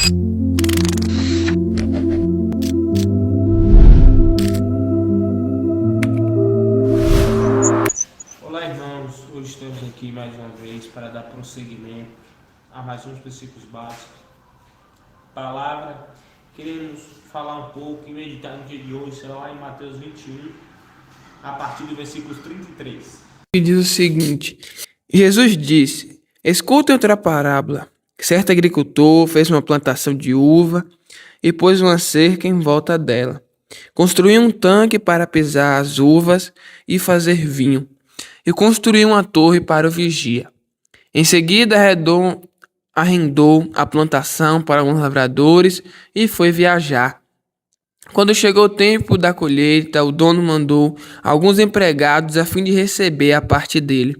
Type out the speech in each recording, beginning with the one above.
Olá, irmãos. Hoje estamos aqui mais uma vez para dar prosseguimento a mais uns versículos básicos. Palavra, queremos falar um pouco e meditar no dia de hoje, será lá em Mateus 21, a partir do versículo 33. E diz o seguinte: Jesus disse: Escutem outra parábola. Certo agricultor fez uma plantação de uva e pôs uma cerca em volta dela. Construiu um tanque para pisar as uvas e fazer vinho, e construiu uma torre para o vigia. Em seguida, arrendou a plantação para alguns lavradores e foi viajar. Quando chegou o tempo da colheita, o dono mandou alguns empregados a fim de receber a parte dele.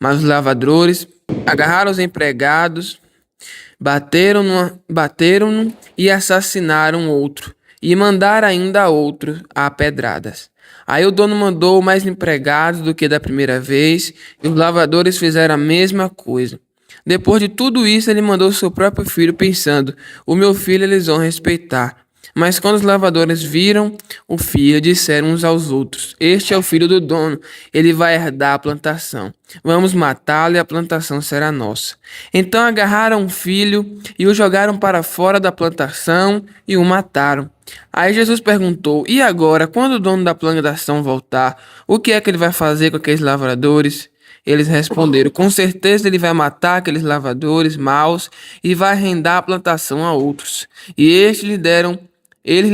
Mas os lavradores agarraram os empregados, bateram-no e assassinaram outro, e mandaram ainda outro a pedradas. Aí o dono mandou mais empregados do que da primeira vez, e os lavradores fizeram a mesma coisa. Depois de tudo isso, ele mandou seu próprio filho, pensando: o meu filho eles vão respeitar. Mas quando os lavradores viram o filho, disseram uns aos outros: Este é o filho do dono, ele vai herdar a plantação. Vamos matá-lo e a plantação será nossa. Então agarraram o filho e o jogaram para fora da plantação e o mataram. Aí Jesus perguntou: E agora, quando o dono da plantação voltar, o que é que ele vai fazer com aqueles lavradores? Eles responderam: Com certeza ele vai matar aqueles lavradores maus e vai arrendar a plantação a outros. E eles lhe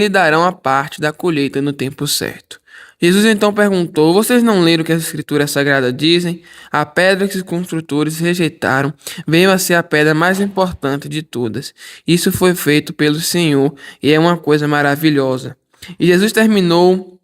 darão a parte da colheita no tempo certo. Jesus então perguntou: Vocês não leram o que as Escrituras Sagradas dizem? A pedra que os construtores rejeitaram veio a ser a pedra mais importante de todas. Isso foi feito pelo Senhor e é uma coisa maravilhosa. E Jesus terminou: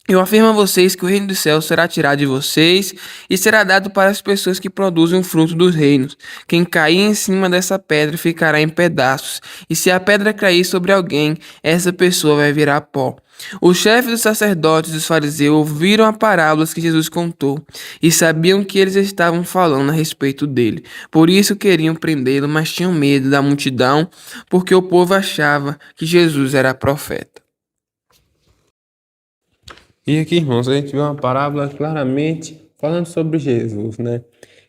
Eu afirmo a vocês que o reino dos céus será tirado de vocês e será dado para as pessoas que produzem o fruto dos reinos. Quem cair em cima dessa pedra ficará em pedaços, e se a pedra cair sobre alguém, essa pessoa vai virar pó. Os chefes dos sacerdotes e dos fariseus ouviram as parábolas que Jesus contou e sabiam que eles estavam falando a respeito dele. Por isso queriam prendê-lo, mas tinham medo da multidão, porque o povo achava que Jesus era profeta. E aqui, irmãos, a gente vê uma parábola claramente falando sobre Jesus, né?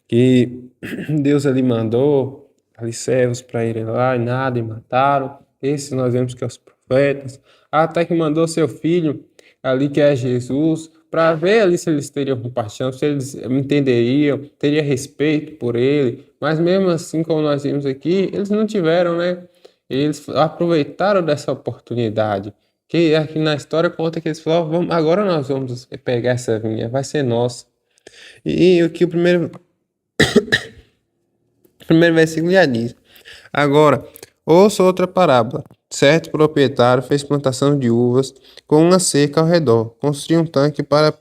Que Deus ali mandou ali servos para irem lá e nada, e mataram. Esses nós vemos que é os profetas. Até que mandou seu filho ali, que é Jesus, para ver ali se eles teriam compaixão, se eles entenderiam, teria respeito por ele. Mas mesmo assim, como nós vimos aqui, eles não tiveram, né? Eles aproveitaram dessa oportunidade. Que aqui na história conta que eles falaram: vamos, agora nós vamos pegar essa vinha, vai ser nossa. E o que o primeiro versículo já diz: Agora, ouça outra parábola. Certo proprietário fez plantação de uvas com uma cerca ao redor, construiu um tanque para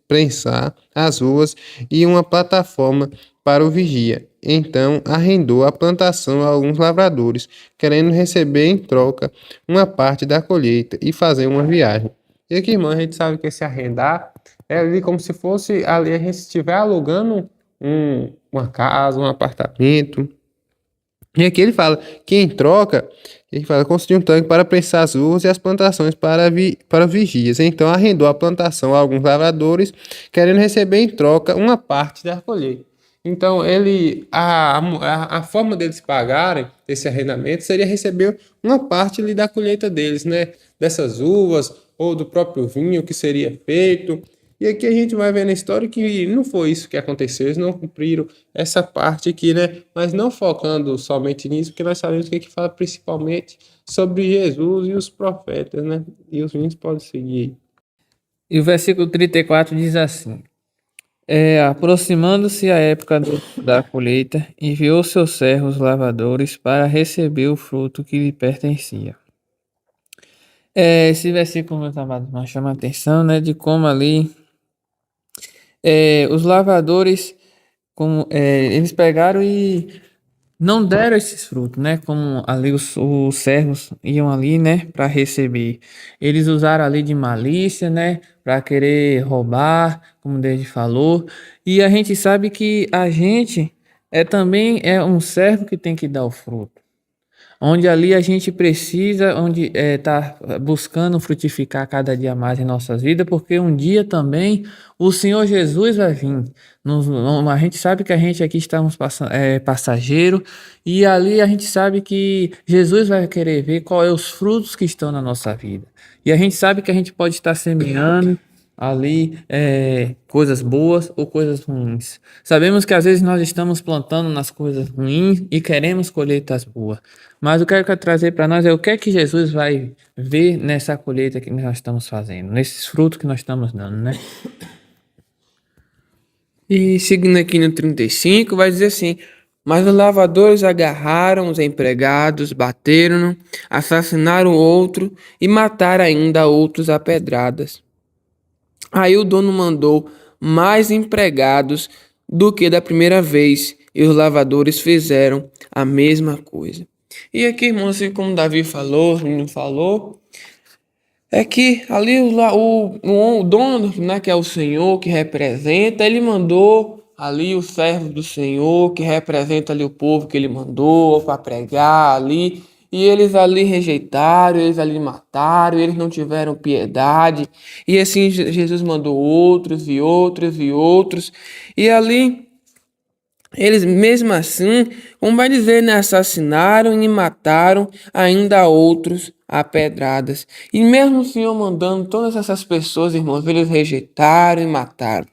prensar as uvas e uma plataforma para o vigia. Então arrendou a plantação a alguns lavradores, querendo receber em troca uma parte da colheita e fazer uma viagem. E aqui, irmão, a gente sabe que esse arrendar é ali como se fosse ali a gente estiver alugando uma casa, um apartamento. E aqui ele fala que em troca, ele fala construir um tanque para prensar as uvas e as plantações para vigias. Então arrendou a plantação a alguns lavradores, querendo receber em troca uma parte da colheita. Então a forma deles pagarem esse arrendamento seria receber uma parte ali da colheita deles, né? Dessas uvas ou do próprio vinho que seria feito. E aqui a gente vai ver na história que não foi isso que aconteceu, eles não cumpriram essa parte aqui, né? Mas não focando somente nisso, porque nós sabemos que aqui fala principalmente sobre Jesus e os profetas, né? E os vinhos podem seguir. E o versículo 34 diz assim: aproximando-se a época da colheita, enviou seus servos lavradores para receber o fruto que lhe pertencia. Esse versículo, meus amados, chama a atenção, né, de como ali os lavradores, eles pegaram e não deram esses frutos, né? Como ali os servos iam ali, né, para receber. Eles usaram ali de malícia, né, para querer roubar, como Deus falou. E a gente sabe que a gente também é um servo que tem que dar o fruto. onde ali a gente precisa, onde está buscando frutificar cada dia mais em nossas vidas, porque um dia também o Senhor Jesus vai vir. A gente sabe que a gente aqui estamos passageiro, e ali a gente sabe que Jesus vai querer ver qual é os frutos que estão na nossa vida. E a gente sabe que a gente pode estar semeando ali coisas boas ou coisas ruins. Sabemos que às vezes nós estamos plantando nas coisas ruins e queremos colheitas boas. Mas o que eu quero trazer para nós é o que é que Jesus vai ver nessa colheita que nós estamos fazendo, nesses frutos que nós estamos dando, né? E seguindo aqui no 35, vai dizer assim: Mas os lavradores agarraram os empregados, bateram-no, assassinaram outro e mataram ainda outros a pedradas. Aí o dono mandou mais empregados do que da primeira vez, e os lavradores fizeram a mesma coisa. E aqui, irmãos, assim como Davi falou, o menino falou, é que ali o dono, né, que é o Senhor, que representa, ele mandou ali os servos do Senhor, que representa ali o povo que ele mandou para pregar ali, e eles ali rejeitaram, eles ali mataram, eles não tiveram piedade, e assim Jesus mandou outros e outros e outros, e ali eles, mesmo assim, como vai dizer, né, assassinaram e mataram ainda outros a pedradas. E mesmo o Senhor mandando todas essas pessoas, irmãos, eles rejeitaram e mataram.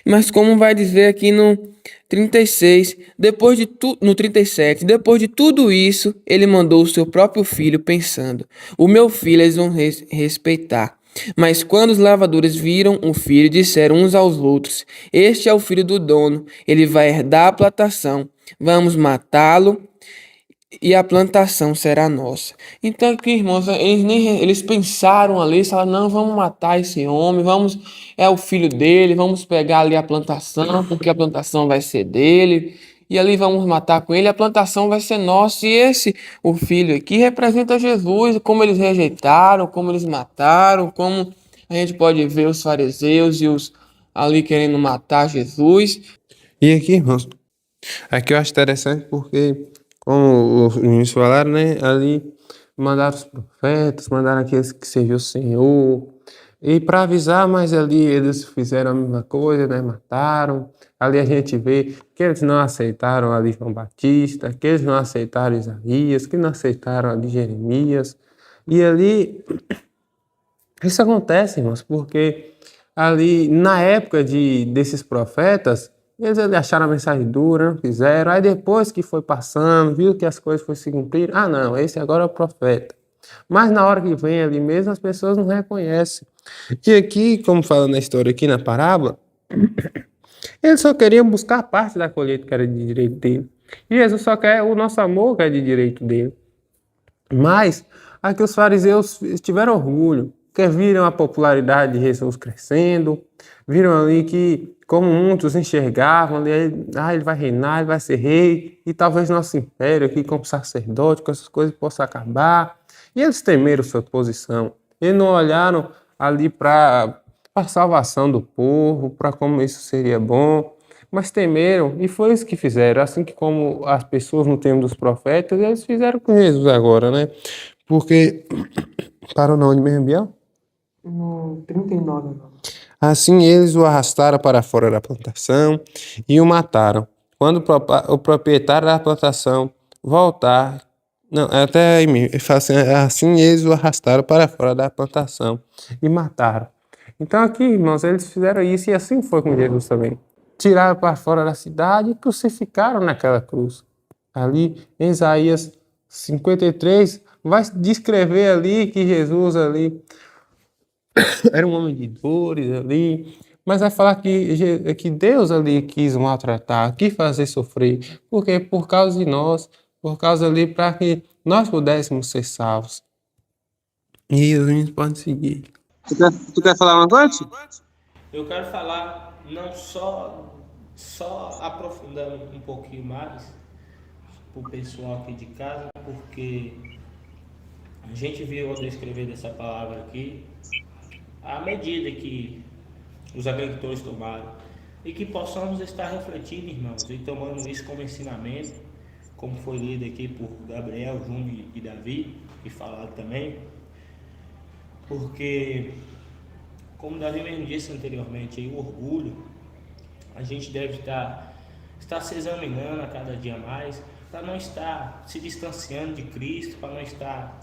Mas como vai dizer aqui no 36, no 37, depois de tudo isso, ele mandou o seu próprio filho, pensando: o meu filho eles vão respeitar. Mas quando os lavradores viram o filho, disseram uns aos outros: Este é o filho do dono, ele vai herdar a plantação. Vamos matá-lo e a plantação será nossa. Então aqui, irmãos, eles pensaram ali, falaram: não, vamos matar esse homem, é o filho dele, vamos pegar ali a plantação, porque a plantação vai ser dele. E ali vamos matar com ele, a plantação vai ser nossa. E o filho aqui, representa Jesus, como eles rejeitaram, como eles mataram, como a gente pode ver os fariseus e os ali querendo matar Jesus. E aqui, irmãos, aqui eu acho interessante porque, como os meninos falaram, né? Ali mandaram os profetas, mandaram aqueles que serviam o Senhor. E para avisar, mas ali eles fizeram a mesma coisa, né? Mataram. Ali a gente vê que eles não aceitaram ali João Batista, que eles não aceitaram Isaías, que não aceitaram ali Jeremias. E ali, isso acontece, irmãos, porque ali na época desses profetas, eles ali acharam a mensagem dura, não fizeram. Aí depois que foi passando, viu que as coisas foram se cumprir, ah não, esse agora é o profeta. Mas na hora que vem ali mesmo, as pessoas não reconhecem. E aqui, como fala na história aqui na parábola, eles só queriam buscar parte da colheita que era de direito dele. E Jesus só quer o nosso amor que é de direito dele. Mas aqui os fariseus tiveram orgulho, porque viram a popularidade de Jesus crescendo, viram ali que, como muitos enxergavam, ali, ele vai reinar, ele vai ser rei, e talvez nosso império aqui como sacerdote, com essas coisas possa acabar. E eles temeram sua posição. Eles não olharam ali para a salvação do povo, para como isso seria bom, mas temeram, e foi isso que fizeram. Assim que como as pessoas no tempo dos profetas, eles fizeram com Jesus agora, né? Porque, parou na onde mesmo, Biel? No 39. Assim eles o arrastaram para fora da plantação e o mataram. Quando o proprietário da plantação voltar, não, até aí mesmo, ele fala assim eles o arrastaram para fora da plantação e mataram. Então aqui, irmãos, eles fizeram isso e assim foi com Jesus também. Tiraram para fora da cidade e crucificaram naquela cruz. Ali em Isaías 53 vai descrever ali que Jesus ali era um homem de dores ali, mas vai falar que Deus ali quis maltratar, quis fazer sofrer, porque por causa de nós, por causa ali para que nós pudéssemos ser salvos. E os meninos podem seguir. Tu quer falar uma coisa? Eu quero falar não só aprofundando um pouquinho mais para o pessoal aqui de casa, porque a gente viu ao descrever dessa palavra aqui a medida que os agricultores tomaram e que possamos estar refletindo, irmãos, e tomando isso como ensinamento, como foi lido aqui por Gabriel, Júnior e Davi, e falado também, porque, como Davi mesmo disse anteriormente, aí, o orgulho, a gente deve estar se examinando a cada dia mais, para não estar se distanciando de Cristo, para não estar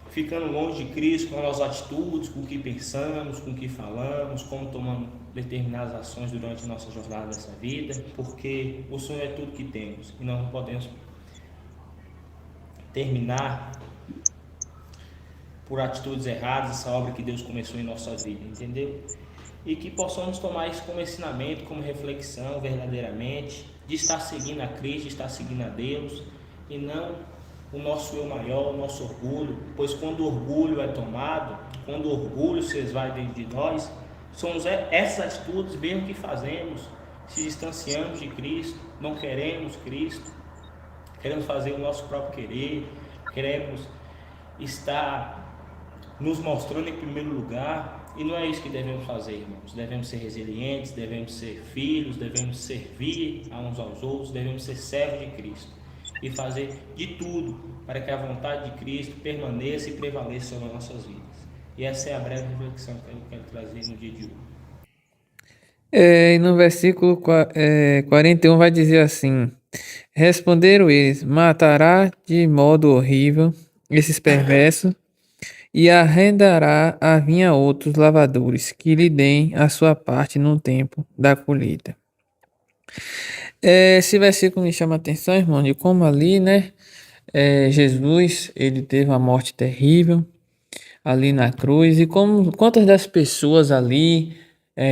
ficando longe de Cristo com as atitudes, com o que pensamos, com o que falamos, como tomamos determinadas ações durante a nossa jornada dessa vida, porque o Senhor é tudo que temos e nós não podemos terminar por atitudes erradas essa obra que Deus começou em nossa vida, entendeu? E que possamos tomar isso como ensinamento, como reflexão verdadeiramente, de estar seguindo a Cristo, de estar seguindo a Deus, e não o nosso eu maior, o nosso orgulho, pois quando o orgulho é tomado, quando o orgulho se esvai dentro de nós, são essas atitudes mesmo que fazemos, se distanciamos de Cristo, não queremos Cristo, queremos fazer o nosso próprio querer, queremos estar nos mostrando em primeiro lugar, e não é isso que devemos fazer, irmãos. Devemos ser resilientes, devemos ser filhos, devemos servir a uns aos outros, devemos ser servos de Cristo e fazer de tudo para que a vontade de Cristo permaneça e prevaleça sobre as nossas vidas. E essa é a breve reflexão que eu quero trazer no dia de hoje. E no versículo 41 vai dizer assim: responderam eles: matará de modo horrível esses perversos e arrendará a vinha a outros lavadores que lhe deem a sua parte no tempo da colheita. Esse versículo me chama a atenção, irmão, de como ali, né, Jesus, ele teve uma morte terrível ali na cruz, e como quantas das pessoas ali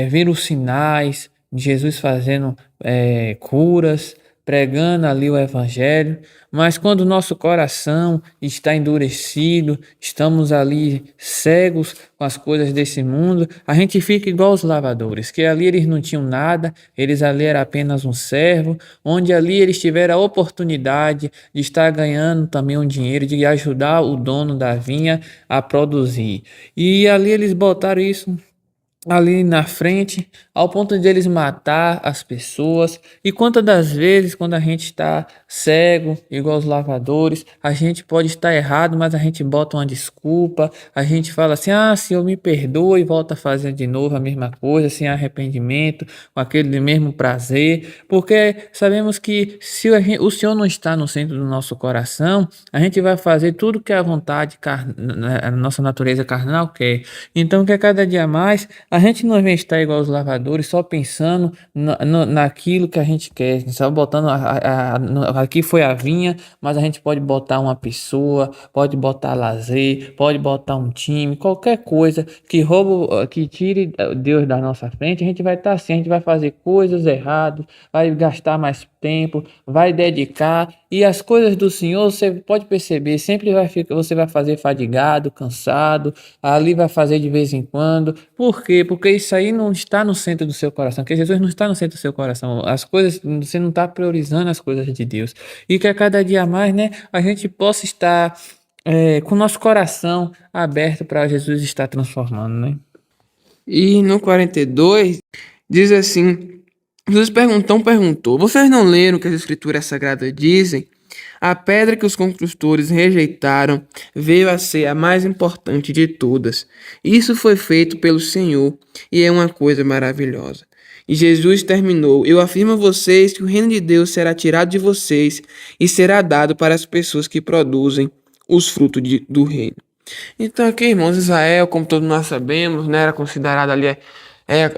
viram os sinais de Jesus fazendo curas, pregando ali o evangelho, mas quando o nosso coração está endurecido, estamos ali cegos com as coisas desse mundo, a gente fica igual os lavadores, que ali eles não tinham nada, eles ali era apenas um servo, onde ali eles tiveram a oportunidade de estar ganhando também um dinheiro, de ajudar o dono da vinha a produzir. E ali eles botaram isso ali na frente, ao ponto de eles matar as pessoas. E quantas das vezes, quando a gente está cego, igual os lavadores, a gente pode estar errado, mas a gente bota uma desculpa, a gente fala assim: ah, Senhor, me perdoa, e volta a fazer de novo a mesma coisa, sem arrependimento, com aquele mesmo prazer, porque sabemos que se o Senhor não está no centro do nosso coração, a gente vai fazer tudo que a vontade, a nossa natureza carnal quer. Então, que a cada dia mais a gente não vem estar igual os lavadores, só pensando naquilo que a gente quer, só botando aqui foi a vinha, mas a gente pode botar uma pessoa, pode botar lazer, pode botar um time, qualquer coisa que rouba, que tire Deus da nossa frente, a gente vai estar assim, a gente vai fazer coisas erradas, vai gastar mais tempo, vai dedicar, e as coisas do Senhor, você pode perceber, sempre você vai fazer fadigado, cansado, ali vai fazer de vez em quando. Por quê? Porque isso aí não está no centro do seu coração, porque Jesus não está no centro do seu coração. As coisas, você não está priorizando as coisas de Deus. E que a cada dia mais, né, a gente possa estar com o nosso coração aberto para Jesus estar transformando, né? E no 42 diz assim: Jesus perguntou: vocês não leram o que as escrituras sagradas dizem? A pedra que os construtores rejeitaram veio a ser a mais importante de todas. Isso foi feito pelo Senhor e é uma coisa maravilhosa. E Jesus terminou: eu afirmo a vocês que o reino de Deus será tirado de vocês e será dado para as pessoas que produzem os frutos do reino. Então aqui, irmãos, Israel, como todos nós sabemos, né, era considerada ali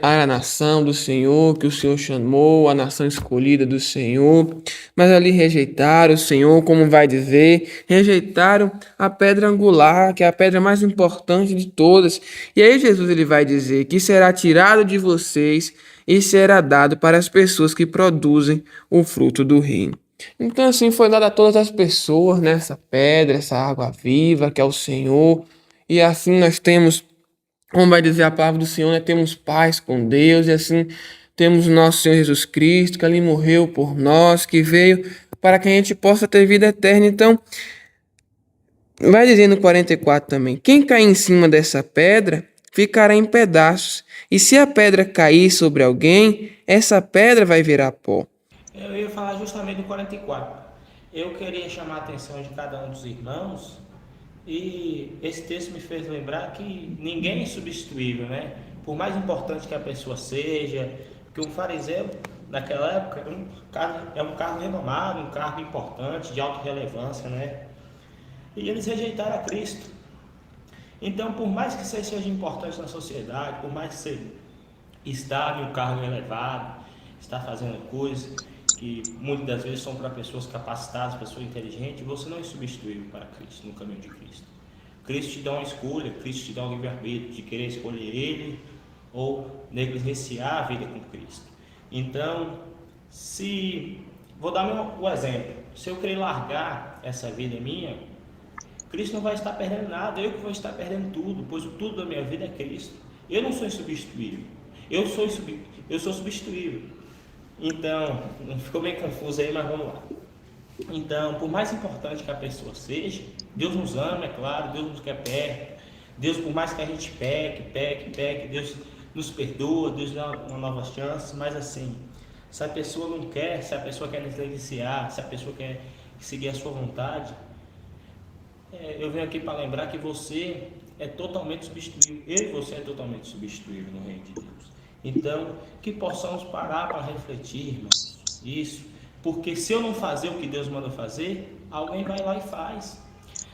a nação do Senhor, que o Senhor chamou, a nação escolhida do Senhor, mas ali rejeitaram o Senhor, como vai dizer, rejeitaram a pedra angular, que é a pedra mais importante de todas. E aí Jesus ele vai dizer que será tirado de vocês e será dado para as pessoas que produzem o fruto do reino. Então assim foi dado a todas as pessoas, né, essa pedra, essa água viva, que é o Senhor, e assim nós temos, como vai dizer a palavra do Senhor, né? Temos paz com Deus, e assim temos o nosso Senhor Jesus Cristo, que ali morreu por nós, que veio para que a gente possa ter vida eterna. Então, vai dizer no 44 também: quem cair em cima dessa pedra ficará em pedaços, e se a pedra cair sobre alguém, essa pedra vai virar pó. Eu ia falar justamente do 44. Eu queria chamar a atenção de cada um dos irmãos e esse texto me fez lembrar que ninguém é substituível, né? Por mais importante que a pessoa seja, que um fariseu naquela época é um cargo renomado, um cargo importante, de alta relevância, né? E eles rejeitaram a Cristo. Então, por mais que você seja importante na sociedade, por mais que você está em um cargo elevado, está fazendo coisas que muitas das vezes são para pessoas capacitadas, pessoas inteligentes, você não é substituível para Cristo, no caminho de Cristo. Cristo te dá uma escolha, Cristo te dá um livre-arbítrio de querer escolher Ele ou negligenciar a vida com Cristo. Então, se vou dar o exemplo, se eu querer largar essa vida minha, Cristo não vai estar perdendo nada, eu que vou estar perdendo tudo, pois o tudo da minha vida é Cristo. Eu não sou insubstituível, eu sou substituível. Então, ficou bem confuso aí, mas vamos lá. Então, por mais importante que a pessoa seja, Deus nos ama, é claro, Deus nos quer perto. Deus, por mais que a gente peque, Deus nos perdoa, Deus dá uma nova chance, mas assim, se a pessoa não quer, se a pessoa quer negligenciar, se a pessoa quer seguir a sua vontade, eu venho aqui para lembrar que você é totalmente substituível. Eu e você é totalmente substituível no reino de Deus. Então, que possamos parar para refletir, irmãos, isso. Porque se eu não fazer o que Deus manda fazer, alguém vai lá e faz.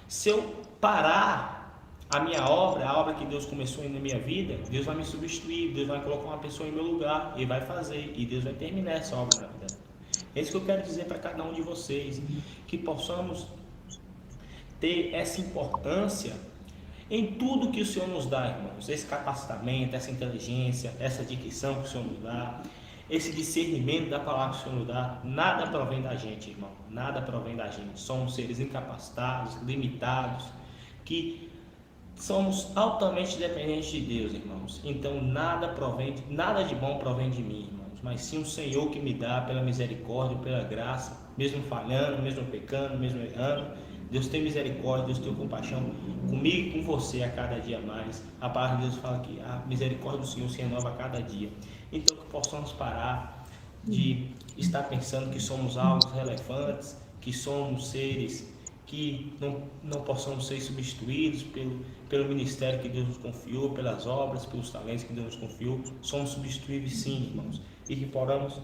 Se eu parar a obra que Deus começou na minha vida, Deus vai me substituir, Deus vai colocar uma pessoa em meu lugar e vai fazer. E Deus vai terminar essa obra na vida. É isso que eu quero dizer para cada um de vocês. Que possamos ter essa importância em tudo que o Senhor nos dá, irmãos. Esse capacitamento, essa inteligência, essa dicção que o Senhor nos dá, esse discernimento da palavra que o Senhor nos dá, nada provém da gente, irmão. Nada provém da gente. Somos seres incapacitados, limitados, que somos altamente dependentes de Deus, irmãos. Então nada de bom provém de mim, irmãos, mas sim o Senhor que me dá pela misericórdia, pela graça, mesmo falhando, mesmo pecando, mesmo errando. Deus tem misericórdia, Deus tem compaixão comigo e com você a cada dia mais. A palavra de Deus fala que a misericórdia do Senhor se renova a cada dia. Então que possamos parar de estar pensando que somos algo relevantes, que somos seres que não possamos ser substituídos pelo ministério que Deus nos confiou, pelas obras, pelos talentos que Deus nos confiou. Somos substituíveis sim, irmãos, e que podamos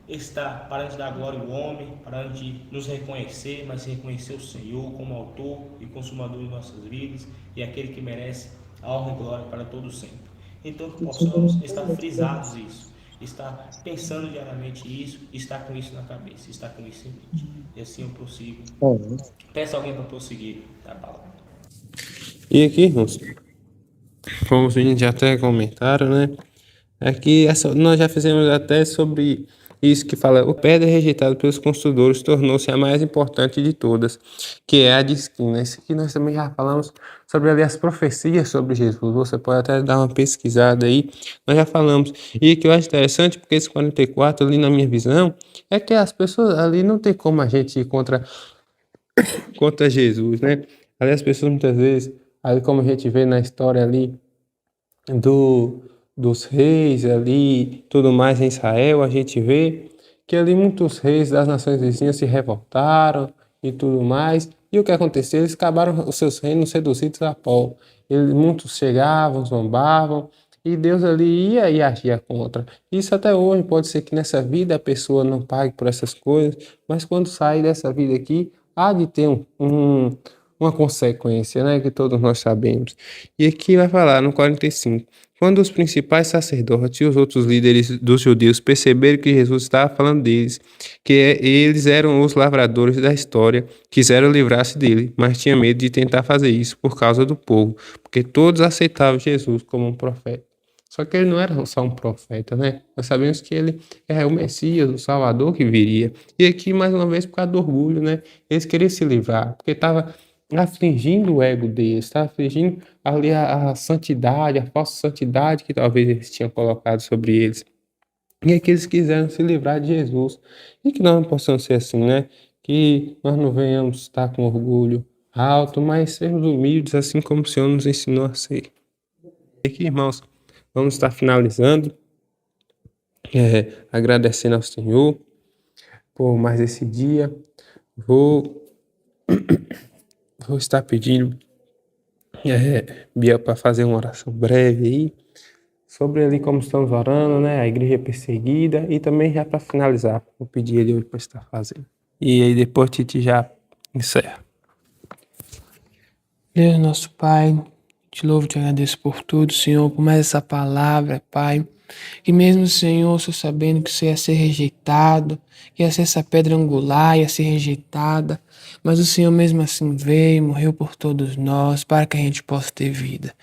estar, parando de dar glória ao homem, parando de nos reconhecer, mas reconhecer o Senhor como autor e consumador de nossas vidas e aquele que merece a honra e glória para todo sempre. Então que possamos estar frisados isso, estar pensando diariamente isso, estar com isso na cabeça, estar com isso em mente. E assim eu prossigo. Peça alguém para prosseguir a palavra. E aqui, irmãos, como os meninos já até comentaram, né? Aqui nós já fizemos até sobre isso que fala: o pedra rejeitado pelos construtores tornou-se a mais importante de todas, que é a de esquina. Isso aqui nós também já falamos sobre ali as profecias sobre Jesus. Você pode até dar uma pesquisada aí, nós já falamos. E o que eu acho interessante, porque esse 44 ali na minha visão, é que as pessoas ali não tem como a gente ir contra Jesus, né? Ali as pessoas muitas vezes, ali como a gente vê na história ali dos reis ali, tudo mais em Israel, a gente vê que ali muitos reis das nações vizinhas se revoltaram e tudo mais. E o que aconteceu? Eles acabaram os seus reinos reduzidos a pó. Muitos chegavam, zombavam, e Deus ali ia e agia contra. Isso até hoje pode ser que nessa vida a pessoa não pague por essas coisas, mas quando sair dessa vida aqui, há de ter uma consequência, né, que todos nós sabemos. E aqui vai falar no 45. Quando os principais sacerdotes e os outros líderes dos judeus perceberam que Jesus estava falando deles, eles eram os lavradores da história, quiseram livrar-se dele, mas tinha medo de tentar fazer isso por causa do povo, porque todos aceitavam Jesus como um profeta. Só que ele não era só um profeta, né? Nós sabemos que ele é o Messias, o Salvador que viria. E aqui, mais uma vez, por causa do orgulho, né? Eles queriam se livrar, porque estava afligindo o ego deles, estava afligindo ali a santidade, a falsa santidade que talvez eles tinham colocado sobre eles. E é que eles quiseram se livrar de Jesus. E que nós não possamos ser assim, né? Que nós não venhamos estar com orgulho alto, mas sermos humildes, assim como o Senhor nos ensinou a ser. E aqui, irmãos, vamos estar finalizando, agradecendo ao Senhor por mais esse dia. Vou estar pedindo Biel para fazer uma oração breve aí, sobre ali como estamos orando, né? A igreja perseguida, e também já para finalizar, vou pedir ele hoje para estar fazendo. E aí depois Titi já encerra. Deus, nosso Pai, te louvo e te agradeço por tudo, Senhor, por mais essa palavra, Pai. Que mesmo, Senhor, eu sabendo que você ia ser rejeitado, que ia ser essa pedra angular, ia ser rejeitada, mas o Senhor mesmo assim veio, morreu por todos nós, para que a gente possa ter vida.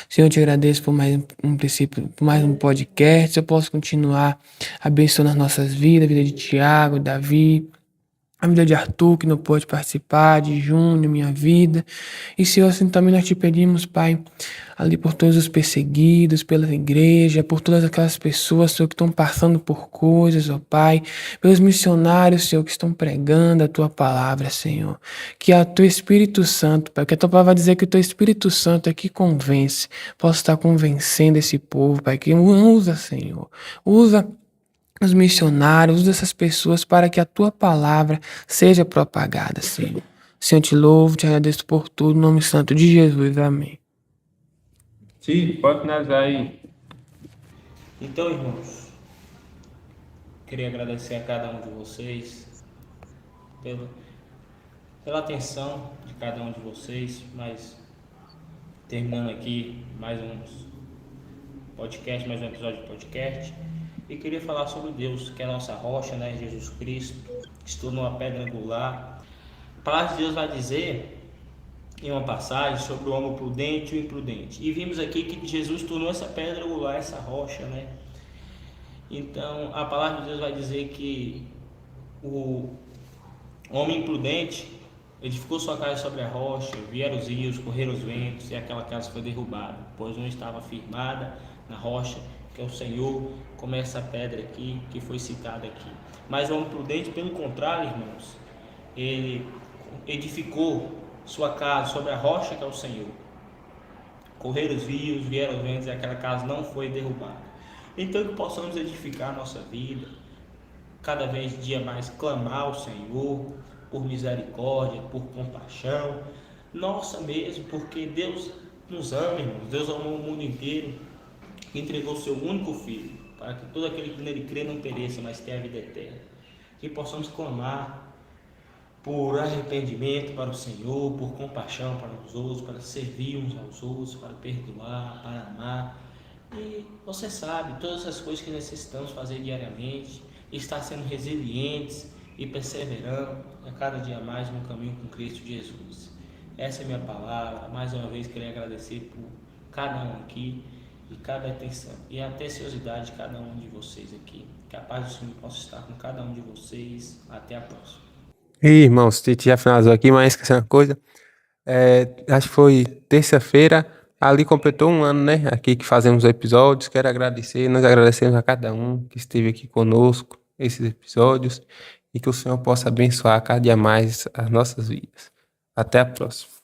Senhor, eu te agradeço por mais um princípio, por mais um podcast, eu posso continuar abençoando as nossas vidas, a vida de Tiago, Davi, a vida de Arthur, que não pôde participar, de Júnior, minha vida. E, Senhor, assim também nós te pedimos, Pai, ali por todos os perseguidos, pela igreja, por todas aquelas pessoas, Senhor, que estão passando por coisas, ó Pai, pelos missionários, Senhor, que estão pregando a Tua palavra, Senhor. Que a Teu Espírito Santo, Pai, que a Tua palavra vai dizer que o Teu Espírito Santo é que convence, possa estar convencendo esse povo, Pai, que usa, Senhor, usa os missionários, usa essas pessoas para que a Tua palavra seja propagada, Senhor. Senhor, eu te louvo, te agradeço por tudo, em nome santo de Jesus, amém. Sim, pode finalizar aí. Então, irmãos, queria agradecer a cada um de vocês pela atenção de cada um de vocês, mas terminando aqui mais um episódio de podcast, e queria falar sobre Deus, que é a nossa rocha, né? Jesus Cristo, que se tornou a pedra angular. A palavra de Deus vai dizer em uma passagem sobre o homem prudente e o imprudente, e vimos aqui que Jesus tornou essa pedra angular, essa rocha, né? Então a palavra de Deus vai dizer que o homem imprudente edificou sua casa sobre a rocha, vieram os rios, correram os ventos, e aquela casa foi derrubada, pois não estava firmada na rocha, que é o Senhor, como essa pedra aqui, que foi citada aqui. Mas o homem prudente, pelo contrário, irmãos, ele edificou sua casa sobre a rocha, que é o Senhor. Correram os rios, vieram os ventos, e aquela casa não foi derrubada. Então que possamos edificar a nossa vida, cada vez dia mais clamar ao Senhor por misericórdia, por compaixão, nossa mesmo, porque Deus nos ama, irmãos. Deus amou o mundo inteiro, entregou seu único Filho, para que todo aquele que nele crê não pereça, mas tenha a vida eterna. Que possamos clamar por arrependimento para o Senhor, por compaixão para os outros, para servir uns aos outros, para perdoar, para amar. E você sabe, todas as coisas que necessitamos fazer diariamente, estar sendo resilientes e perseverando a cada dia mais no caminho com Cristo Jesus. Essa é a minha palavra. Mais uma vez queria agradecer por cada um aqui e cada atenção e a atenciosidade de cada um de vocês aqui. Que a paz do Senhor possa estar com cada um de vocês. Até a próxima. E aí, irmãos, Titi já finalizou aqui, mas esqueci uma coisa. Acho que foi terça-feira, ali completou um ano, né? Aqui que fazemos episódios. Quero agradecer, nós agradecemos a cada um que esteve aqui conosco, esses episódios, e que o Senhor possa abençoar cada dia mais as nossas vidas. Até a próxima.